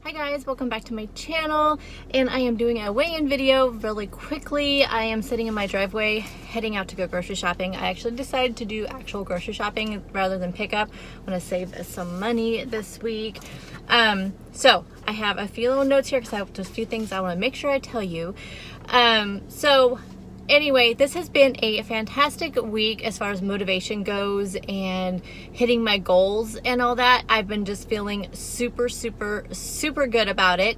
Hi guys, welcome back to my channel, and I am doing a weigh-in video really quickly. I am sitting in my driveway heading out to go grocery shopping. I actually decided to do actual grocery shopping rather than pickup. I want to save some money this week. So I have a few little notes here because I have just a few things I want to make sure I tell you. Anyway, this has been a fantastic week as far as motivation goes and hitting my goals and all that. I've been just feeling super good about it.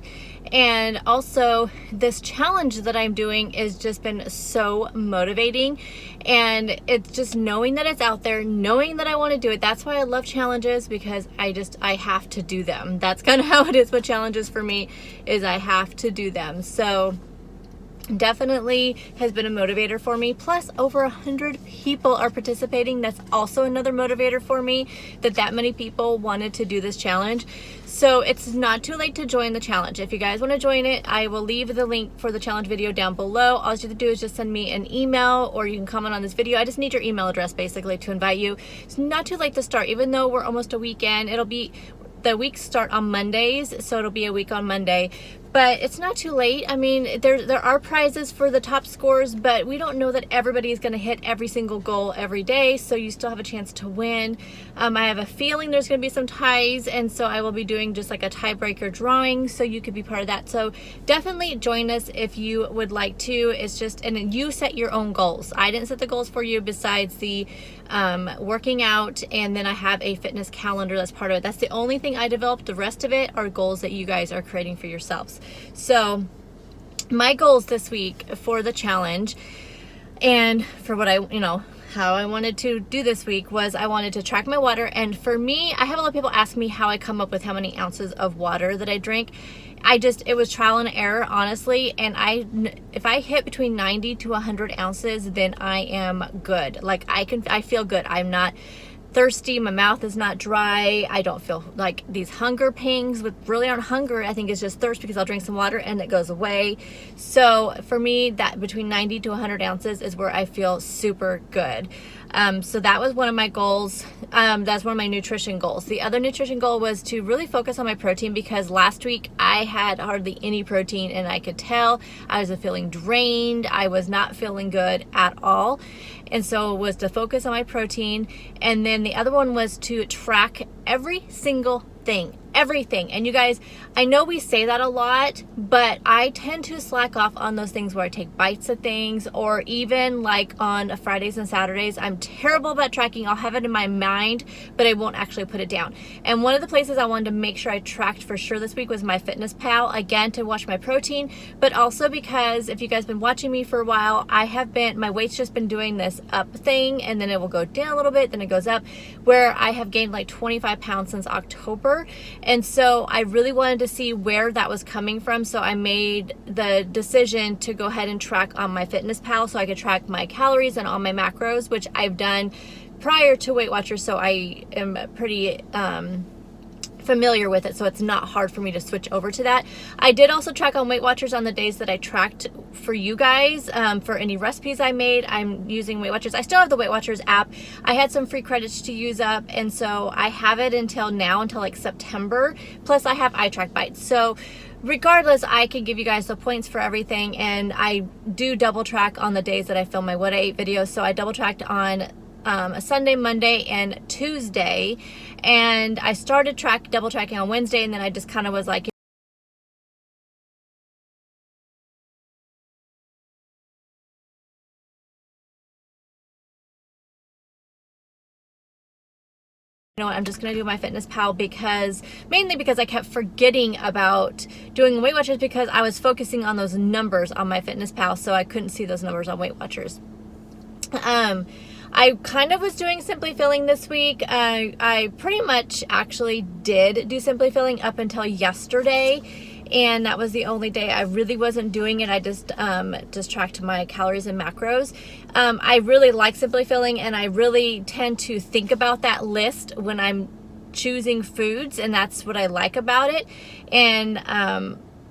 And also this challenge that I'm doing has just been so motivating, and it's just knowing that it's out there, knowing that I want to do it. That's why I love challenges, because I have to do them. That's kind of how it is with challenges for me, is I have to do them. So definitely has been a motivator for me. Plus over 100 people are participating. That's also another motivator for me, that many people wanted to do this challenge. So it's not too late to join the challenge. If you guys want to join it, I will leave the link for the challenge video down below. All you have to do is just send me an email, or you can comment on this video. I just need your email address basically to invite you. It's not too late to start, even though we're almost a weekend. The weeks start on Mondays, so it'll be a week on Monday. But it's not too late. I mean, there are prizes for the top scores, but we don't know that everybody is going to hit every single goal every day, so you still have a chance to win. I have a feeling there's going to be some ties, and so I will be doing just like a tiebreaker drawing, so you could be part of that. So definitely join us if you would like to. It's just, and you set your own goals. I didn't set the goals for you, besides the working out, and then I have a fitness calendar that's part of it. That's the only thing I developed. The rest of it are goals that you guys are creating for yourselves. So my goals this week for the challenge, and for what how I wanted to do this week, was I wanted to track my water. And for me, I have a lot of people ask me how I come up with how many ounces of water that I drink. It was trial and error, honestly. And if I hit between 90 to 100 ounces, then I am good. Like I feel good. I'm not thirsty, my mouth is not dry, I don't feel like these hunger pangs, which really aren't hunger. I think it's just thirst, because I'll drink some water and it goes away. So for me, that between 90 to 100 ounces is where I feel super good. So that was one of my goals. That's one of my nutrition goals. The other nutrition goal was to really focus on my protein, because last week I had hardly any protein, and I could tell I was feeling drained. I was not feeling good at all. And so it was to focus on my protein. And then the other one was to track every single thing, everything. And you guys, I know we say that a lot, but I tend to slack off on those things where I take bites of things, or even like on Fridays and Saturdays. I'm terrible about tracking. I'll have it in my mind, but I won't actually put it down. And one of the places I wanted to make sure I tracked for sure this week was my Fitness Pal, again, to watch my protein, but also because if you guys have been watching me for a while, my weight's just been doing this up thing, and then it will go down a little bit, then it goes up, where I have gained like 25 pounds since October. And so I really wanted to see where that was coming from. So I made the decision to go ahead and track on my Fitness Pal, so I could track my calories and all my macros, which I've done prior to Weight Watchers. So I am pretty familiar with it, so it's not hard for me to switch over to that. I did also track on Weight Watchers on the days that I tracked for you guys. For any recipes I made, I'm using Weight Watchers. I still have the Weight Watchers app. I had some free credits to use up, and so I have it until like September. Plus I have iTrack Bites. So regardless, I can give you guys the points for everything, and I do double track on the days that I film my What I Ate videos. So I double tracked on a Sunday, Monday, and Tuesday, and I started double tracking on Wednesday, and then I just kind of was like, I'm just going to do my Fitness Pal, mainly because I kept forgetting about doing Weight Watchers, because I was focusing on those numbers on my Fitness Pal, so I couldn't see those numbers on Weight Watchers. I kind of was doing Simply Filling this week. I pretty much actually did do Simply Filling up until yesterday, and that was the only day I really wasn't doing it. I just tracked my calories and macros. I really like Simply Filling, and I really tend to think about that list when I'm choosing foods, and that's what I like about it. And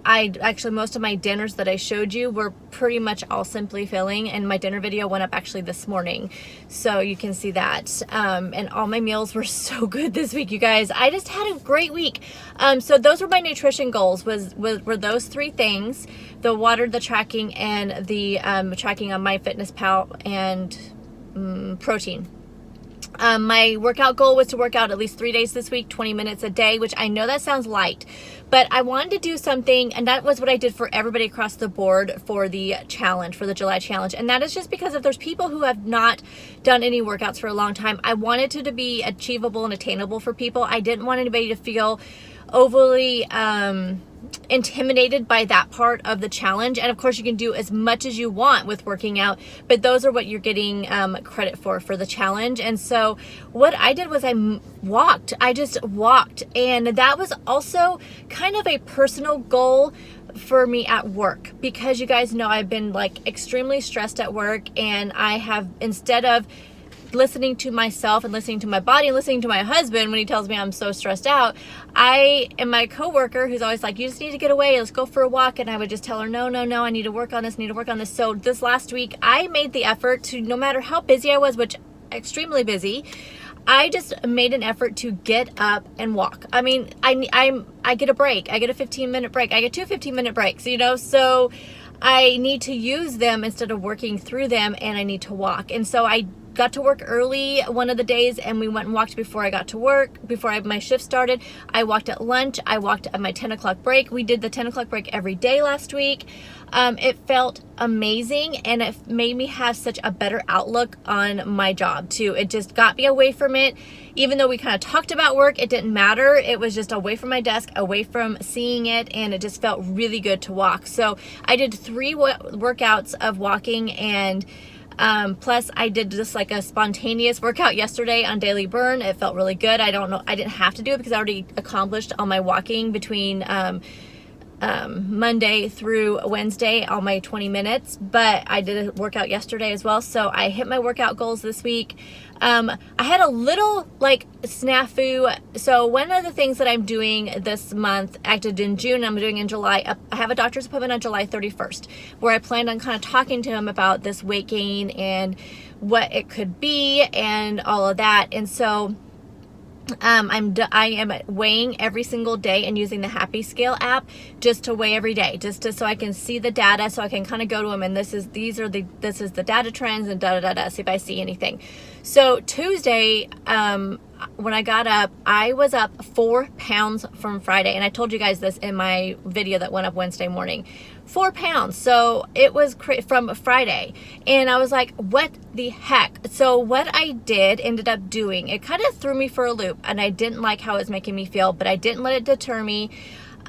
actually, most of my dinners that I showed you were pretty much all Simply Filling, and my dinner video went up actually this morning, so you can see that. And all my meals were so good this week, you guys. I just had a great week. So those were my nutrition goals, were those 3 things: the water, the tracking, and the tracking on MyFitnessPal, and protein. My workout goal was to work out at least 3 days this week, 20 minutes a day, which I know that sounds light, but I wanted to do something, and that was what I did for everybody across the board for the challenge, for the July challenge. And that is just because if there's people who have not done any workouts for a long time, I wanted it to be achievable and attainable for people. I didn't want anybody to feel overly intimidated by that part of the challenge. And of course, you can do as much as you want with working out, but those are what you're getting credit for the challenge. And so what I did was I just walked, and that was also kind of a personal goal for me at work, because you guys know I've been like extremely stressed at work, and I have, instead of listening to myself and listening to my body and listening to my husband when he tells me I'm so stressed out, I am my coworker who's always like, you just need to get away, let's go for a walk. And I would just tell her, no, I need to work on this, So this last week, I made the effort to, no matter how busy I was, which extremely busy, I just made an effort to get up and walk. I mean, I get a break. I get a 15-minute break. I get 2 15-minute breaks, so I need to use them instead of working through them, and I need to walk. And so I got to work early one of the days, and we went and walked before I got to work, before my shift started. I walked at lunch. I walked at my 10 o'clock break. We did the 10 o'clock break every day last week. It felt amazing, and it made me have such a better outlook on my job too. It just got me away from it. Even though we kind of talked about work, it didn't matter. It was just away from my desk, away from seeing it, and it just felt really good to walk. So I did 3 workouts of walking, and plus I did just like a spontaneous workout yesterday on Daily Burn. It felt really good. I didn't have to do it because I already accomplished all my walking between Monday through Wednesday, all my 20 minutes, but I did a workout yesterday as well. So I hit my workout goals this week. I had a little snafu. So one of the things that I'm doing this month, acted in June, I'm doing in July, I have a doctor's appointment on July 31st, where I planned on kind of talking to him about this weight gain and what it could be and all of that. And so I am weighing every single day and using the Happy Scale app just to weigh every day, so I can see the data, so I can kind of go to them and this is the data trends and see if I see anything. So Tuesday, when I got up, I was up 4 pounds from Friday, and I told you guys this in my video that went up Wednesday morning. 4 pounds. So it was from Friday, and I was like, what the heck? So what I ended up doing, it kind of threw me for a loop, and I didn't like how it was making me feel, but I didn't let it deter me.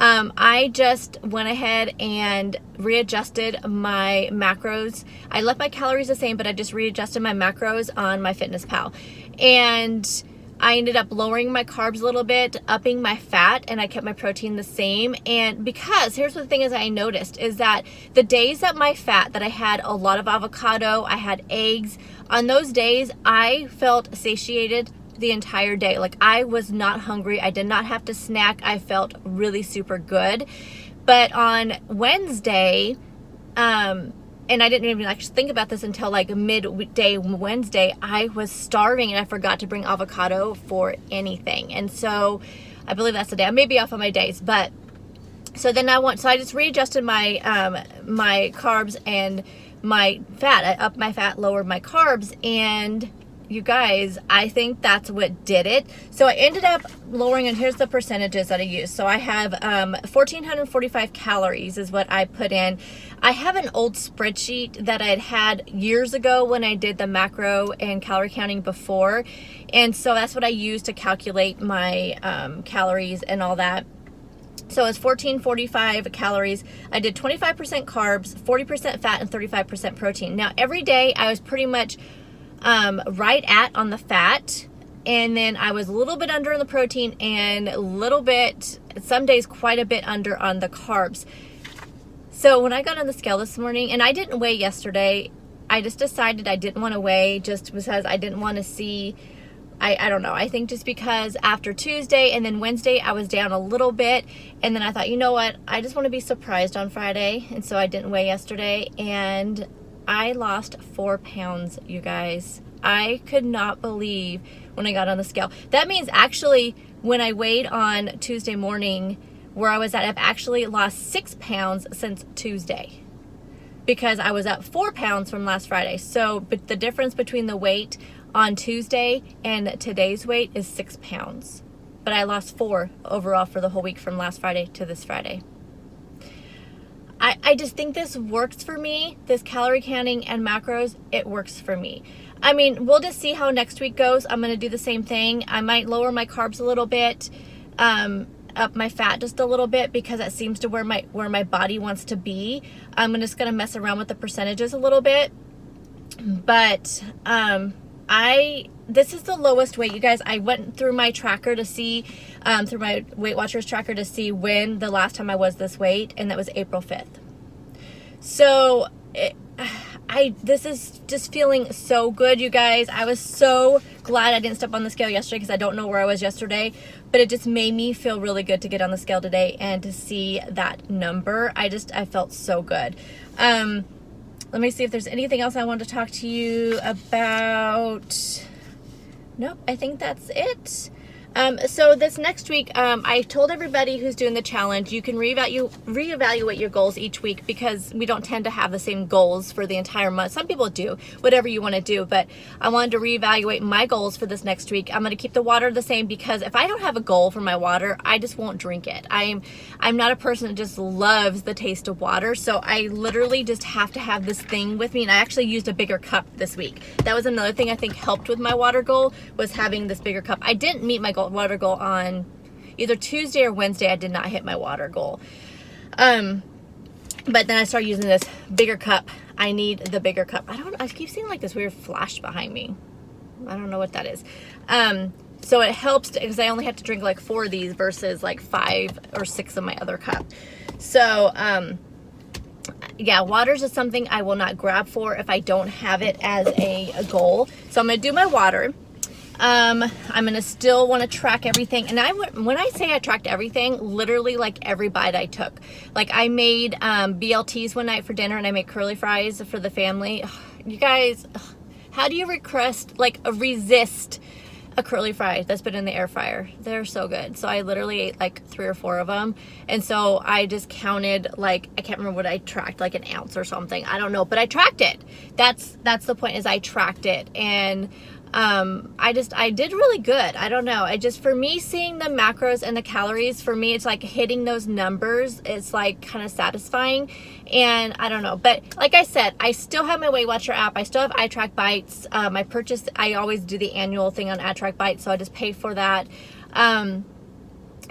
I just went ahead and readjusted my macros. I left my calories the same, but I just readjusted my macros on MyFitnessPal, and I ended up lowering my carbs a little bit, upping my fat, and I kept my protein the same. And because here's what the thing is I noticed is that the days that my fat, that I had a lot of avocado, I had eggs, on those days I felt satiated the entire day. Like, I was not hungry. I did not have to snack. I felt really super good. But on Wednesday, and I didn't even actually think about this until like midday Wednesday, I was starving and I forgot to bring avocado for anything. And so I believe that's the day. I may be off on my days, but so I just readjusted my my carbs and my fat. I upped my fat, lowered my carbs, and you guys, I think that's what did it. So I ended up lowering, and here's the percentages that I used. So I have 1,445 calories is what I put in. I have an old spreadsheet that I had years ago when I did the macro and calorie counting before. And so that's what I used to calculate my calories and all that. So it's 1,445 calories. I did 25% carbs, 40% fat, and 35% protein. Now every day I was pretty much right at on the fat, and then I was a little bit under on the protein and a little bit, some days quite a bit under on the carbs. So when I got on the scale this morning, and I didn't weigh yesterday, I just decided I didn't want to weigh just because I didn't want to see I don't know. I think just because after Tuesday and then Wednesday, I was down a little bit. And then I thought, you know what? I just want to be surprised on Friday. And so I didn't weigh yesterday. And I lost 4 pounds, you guys. I could not believe when I got on the scale. That means actually when I weighed on Tuesday morning where I was at, I've actually lost 6 pounds since Tuesday, because I was up 4 pounds from last Friday. So, but the difference between the weight on Tuesday and today's weight is 6 pounds. But I lost 4 overall for the whole week from last Friday to this Friday. I just think this works for me. This calorie counting and macros, it works for me. I mean, we'll just see how next week goes. I'm going to do the same thing. I might lower my carbs a little bit, up my fat just a little bit, because that seems to where my body wants to be. I'm just going to mess around with the percentages a little bit. But this is the lowest weight, you guys. I went through my tracker to see, through my Weight Watchers tracker to see when the last time I was this weight, and that was April 5th. So this is just feeling so good, you guys. I was so glad I didn't step on the scale yesterday, because I don't know where I was yesterday, but it just made me feel really good to get on the scale today and to see that number. I felt so good. Let me see if there's anything else I want to talk to you about. Nope, I think that's it. So this next week, I told everybody who's doing the challenge, you can reevaluate your goals each week, because we don't tend to have the same goals for the entire month. Some people do, whatever you want to do, but I wanted to reevaluate my goals for this next week. I'm going to keep the water the same, because if I don't have a goal for my water, I just won't drink it. I'm not a person that just loves the taste of water, so I literally just have to have this thing with me, and I actually used a bigger cup this week. That was another thing I think helped with my water goal, was having this bigger cup. I didn't meet my water goal on either Tuesday or Wednesday. I did not hit my water goal. But then I started using this bigger cup. I need the bigger cup. I keep seeing like this weird flash behind me. I don't know what that is. So it helps because I only have to drink like 4 of these versus like 5 or 6 of my other cup. So, yeah, water's just something I will not grab for if I don't have it as a goal. So I'm going to do my water. I'm going to still want to track everything. And when I say I tracked everything, literally like every bite I took. Like I made BLTs one night for dinner, and I made curly fries for the family. You guys, how do you resist a curly fry that's been in the air fryer? They're so good. So I literally ate like 3 or 4 of them. And so I just counted, like, I can't remember what I tracked, like an ounce or something. I don't know, but I tracked it. That's the point, is I tracked it. And I did really good. I don't know. For me, seeing the macros and the calories, for me, it's like hitting those numbers. It's like kind of satisfying, and I don't know. But like I said, I still have my Weight Watcher app. I still have iTrack Bites. I always do the annual thing on iTrack Bites, so I just pay for that.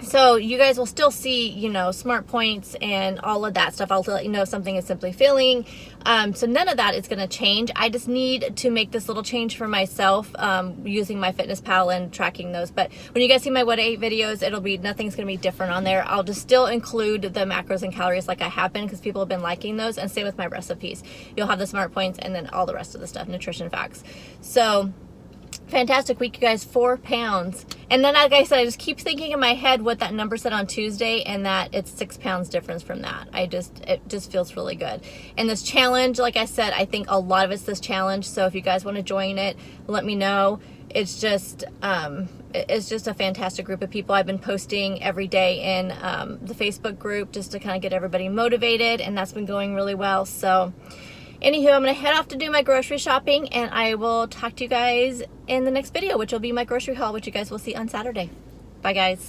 So you guys will still see, you know, smart points and all of that stuff. I'll let you know if something is simply filling. So none of that is going to change. I just need to make this little change for myself, using my MyFitnessPal and tracking those. But when you guys see my What I Ate videos, nothing's going to be different on there. I'll just still include the macros and calories like I have been, because people have been liking those, and same with my recipes. You'll have the smart points and then all the rest of the stuff, nutrition facts. So fantastic week, you guys. 4 pounds. And then, like I said, I just keep thinking in my head what that number said on Tuesday, and that it's 6 pounds difference from that. it just feels really good. And this challenge, like I said, I think a lot of it's this challenge. So if you guys want to join it, let me know. It's just a fantastic group of people. I've been posting every day in the Facebook group just to kind of get everybody motivated, and that's been going really well. So anywho, I'm going to head off to do my grocery shopping, and I will talk to you guys in the next video, which will be my grocery haul, which you guys will see on Saturday. Bye, guys.